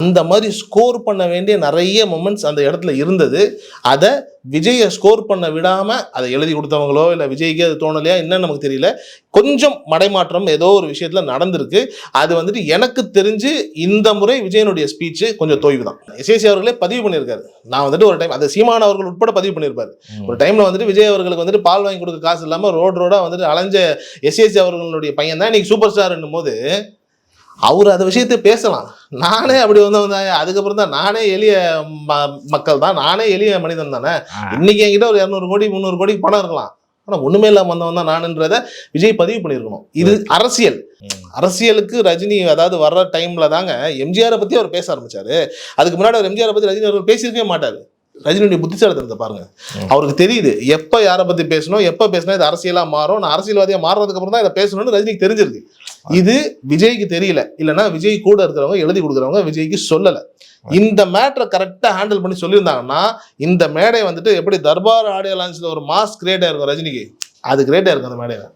அந்த மாதிரி ஸ்கோர் பண்ண வேண்டிய நிறைய மொமெண்ட்ஸ் அந்த இடத்துல இருந்தது. அதை விஜயை ஸ்கோர் பண்ண விடாமல் அதை எழுதி கொடுத்தவங்களோ இல்லை விஜய்க்கு அது தோணலையா என்னன்னு நமக்கு தெரியல. கொஞ்சம் மடைமாற்றம் ஏதோ ஒரு விஷயத்தில் நடந்திருக்கு. அது வந்துட்டு எனக்கு தெரிஞ்சு இந்த முறை விஜயனுடைய ஸ்பீச்சு கொஞ்சம் தொய்வு தான். எஸ்ஏசி அவர்களே பதிவு பண்ணியிருக்காரு. நான் வந்துட்டு ஒரு டைம் அது சீமான் அவர்கள் உட்பட பதிவு பண்ணியிருப்பாரு. ஒரு டைமில் வந்துட்டு விஜய் அவர்களுக்கு வந்துட்டு பால் வாங்கி கொடுக்க காசு இல்லாமல் ரோடாக வந்துட்டு அலைஞ்ச எஸ்ஏசி அவர்களுடைய பையன் தான் இன்னைக்கு சூப்பர் ஸ்டார்ன்னும் போது அவர் அந்த விஷயத்தை பேசலாம். நானே அப்படி வந்தாங்க. அதுக்கப்புறம் தான் நானே எளிய மக்கள் தான், நானே எளிய மனிதன் தானே. இன்னைக்கு என்கிட்ட ஒரு 200 கோடி 300 கோடிக்கு பணம் இருக்கலாம், ஆனால் ஒண்ணுமே இல்லாம வந்தவன் தான் நானுன்றத விஜய் பதிவு பண்ணியிருக்கணும். இது அரசியல். அரசியலுக்கு ரஜினி அதாவது வர்ற டைம்ல தாங்க எம்ஜிஆரை பத்தி அவர் பேச ஆரம்பிச்சாரு. அதுக்கு முன்னாடி அவர் எம்ஜிஆரை பத்தி ரஜினி அவர்கள் பேசியிருக்கவே மாட்டாரு. ரஜினியுடைய புத்திசாலித்தனத்தை பாருங்க. அவருக்கு தெரியுது எப்ப யாரை பத்தி பேசணும், எப்ப பேசினா இது அரசியலா மாறும், நான் அரசியல்வாதியா மாறுறதுக்கு அப்புறம் தான் இதை பேசணும்னு ரஜினிக்கு தெரிஞ்சிருக்கு. இது விஜய்க்கு தெரியல. இல்லைன்னா விஜய் கூட இருக்கிறவங்க எழுதி கொடுக்குறவங்க விஜய்க்கு சொல்லல. இந்த மேட்டரை கரெக்டா ஹேண்டில் பண்ணி சொல்லியிருந்தாங்கன்னா இந்த மேடை வந்துட்டு எப்படி தர்பார் ஆடியோ லான்ச்ல ஒரு மாஸ் கிரியேட் ஆயிருக்கும் ரஜினிக்கு, அது கிரியேட் ஆயிருக்கும் அந்த மேடையில.